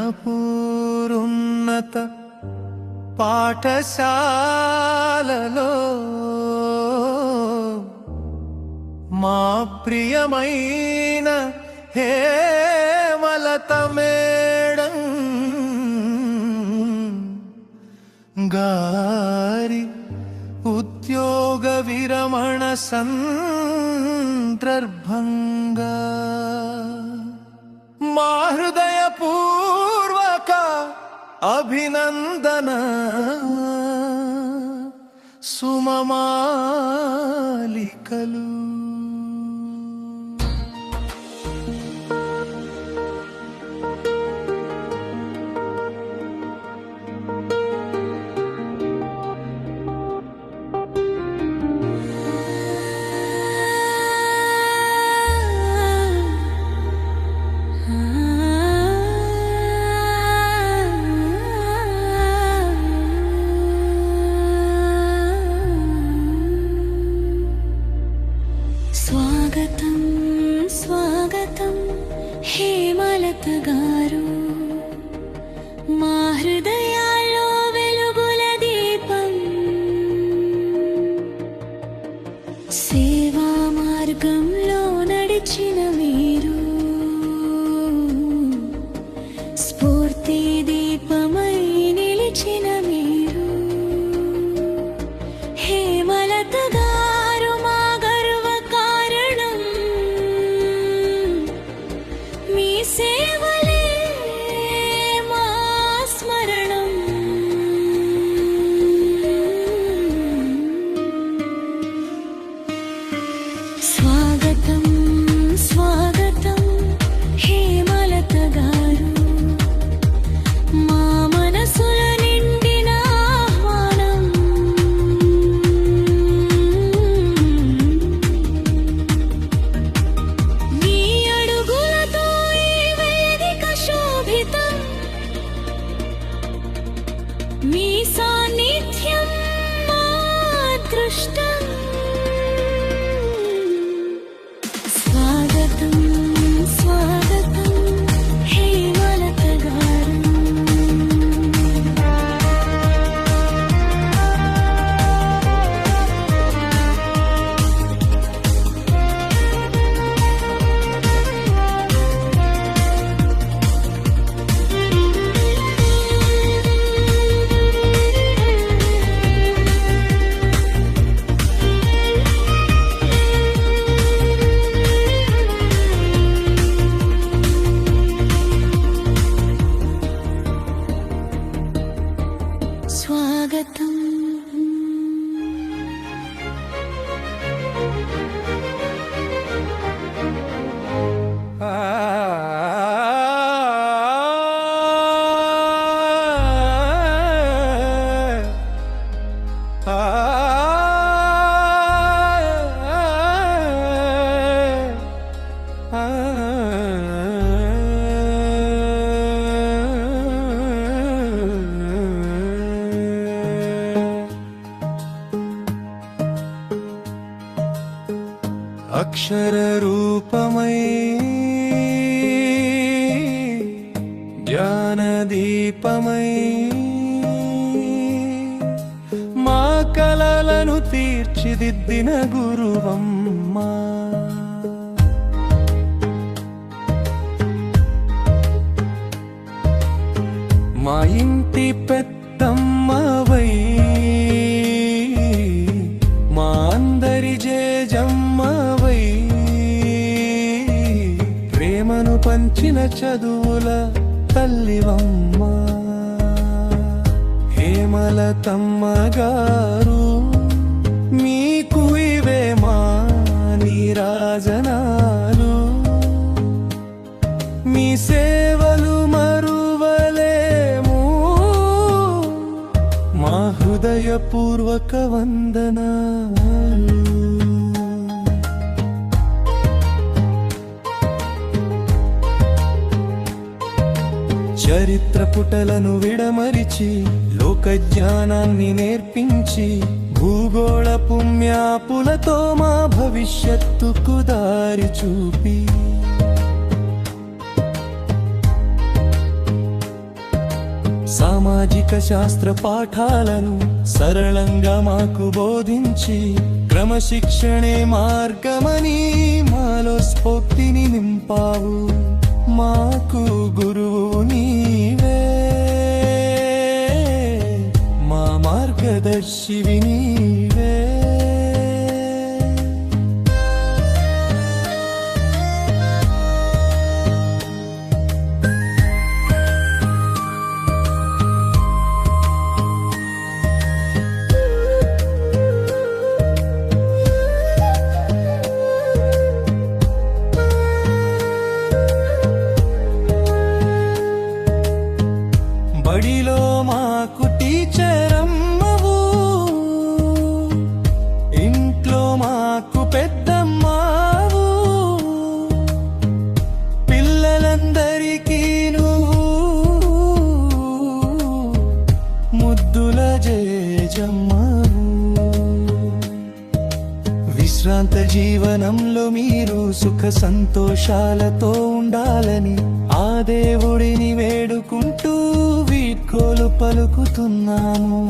ఘనపూరున్నత పాఠశాలలో మా ప్రియమైన హేమలత మేడం గారి ఉద్యోగ విరమణ సందర్భంగా మా హృదయపూర్వక అభినందన సుమమాలికలు. స్వాగతం స్వాగతం హేమలత గారు, మా హృదయాల్లో వెలుగుల దీపం. సేవా మార్గంలో నడిచిన మీరు స్ఫూర్తి దీపమై నిలిచిన మీరు. హేమలత గారు మా గర్వ కారణం, మీ సేవలే మా స్మరణం. స్వాగతం స్వాగతం హేమలత గారు, మా మనసుల నిండిన ఆహ్వానం. మీ అడుగులతో ఈ వేదిక శోభితం, మీ సాన్నిధ్యం మా అదృష్టం. స్వాగతం స్వాగతం హేమలత గారు. స్వాగతం. అక్షర రూపమై జ్ఞాన దీపమై మా కలలను తీర్చిదిద్దిన గురువమ్మా. మా ఇంటి పెద్దమ్మవై మా అందరి జేజమ్మవై ప్రేమను పంచిన చదువుల తల్లివమ్మ. హేమలతమ్మ గారు, మీకు ఇవే మా నీరాజనాలు. మీ సేవలు మరువలేము, మా హృదయపూర్వక వందనాలు. చరిత్ర పుటలను విడమరిచి లోక జ్ఞానాన్ని నేర్పించి భూగోళపు మ్యాపులతో మా భవిష్యత్తుకు దారి చూపి సామాజిక శాస్త్ర పాఠాలను సరళంగా మాకు బోధించి క్రమశిక్షణే మార్గమని మాలో స్ఫూర్తిని నింపావు. మాకు గురువు నీవే, మా మార్గదర్శివి నీవే. బడిలో మాకు టీచరమ్మవు, ఇంట్లో మాకు పెద్దమ్మావు. పిల్లలందరికీ నువ్వు ముద్దుల జేజమ్మవు. విశ్రాంత జీవనంలో మీరు సుఖ సంతోషాలతో ఉండాలని ఆ దేవుడిని వేడుకుంటూ వీడ్కోలు పలుకుతున్నాము.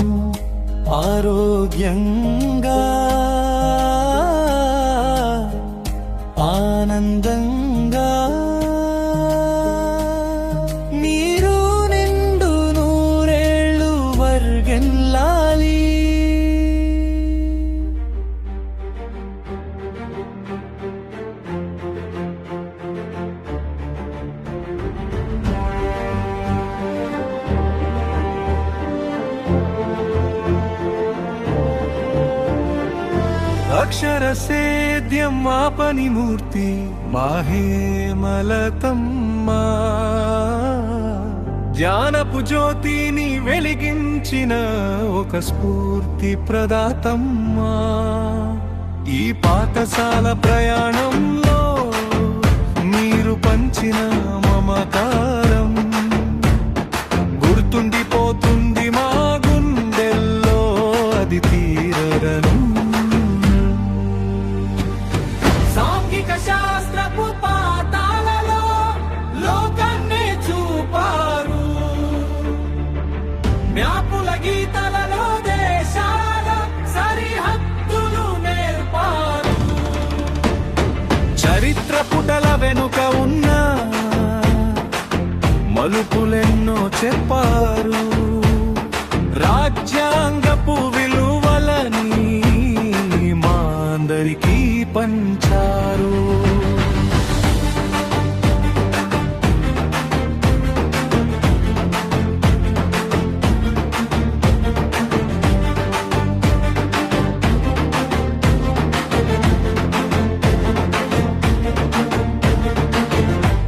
ఆరోగ్యంగా ఆనందంగా మీరు నిండు నూరేళ్ళు వర్గెల్లాలి. అక్షర సేద్యం మా పనిమూర్తి మాహేమలతమ్మ, జ్ఞానపు జ్యోతిని వెలిగించిన ఒక స్ఫూర్తి ప్రదాతమ్మ. ఈ పాఠశాల ప్రయాణంలో మీరు పంచిన మమకారం గుర్తుండిపోతుంది మా గుండెల్లో, అది తీరను. శాస్త్రపు పాతాలలో లోకాన్ని చూపారు, మ్యాపుల గీతలలో దేశాల సరిహద్దులు నేర్పారు. చరిత్ర పుటల వెనుక ఉన్న మలుపులెన్నో చెప్పారు, రాజ్యాంగపు విలువలని మా అందరికీ పంచారు.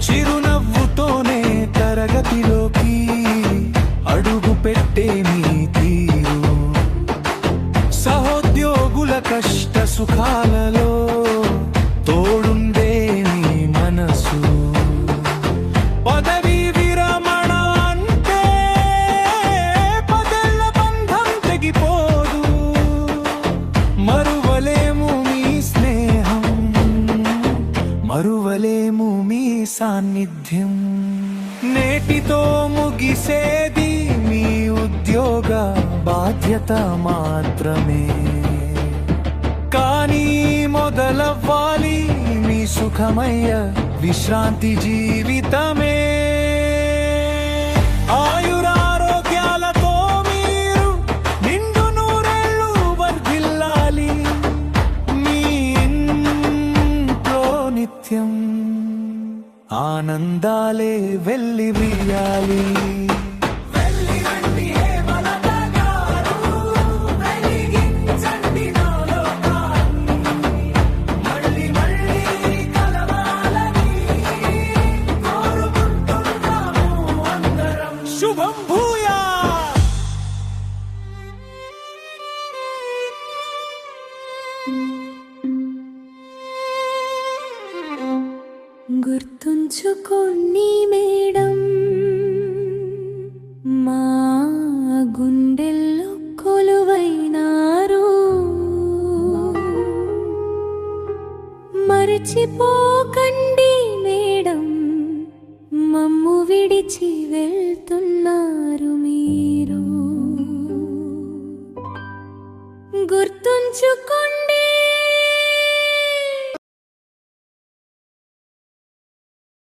చిరునవ్వుతోనే తరగతిలోకి అడుగు పెట్టే మీ తీరు, సహోద్యోగుల కష్ట సుఖాలలో తోడుండే నీ మనసు. పదవీ విరమణ అంటే పదేళ్ల బంధం తెగిపోదు, మరువలేము మీ స్నేహం, మరువలేము మీ సాన్నిధ్యం. నేటితో ముగిసేది మీ ఉద్యోగ బాధ్యత మాత్రమే, కానీ మొదలవ్వాలి మీ సుఖమయ్య విశ్రాంతి జీవితమే. ఆయురారోగ్యాలతో మీరు నిండు నూరేళ్ళు వర్ధిల్లాలి, మీ ఇంట్లో నిత్యం ఆనందాలే వెల్లివిరియాలి. శుభం భూయా. గుర్తుంచుకోండి మేడం, మా గుండెల్లో కొలువైనారు. మరచిపోకండి మేడం, మమ్ము విడిచి విడిచి వెళ్తున్నారు మీరు. గుర్తుంచుకోండి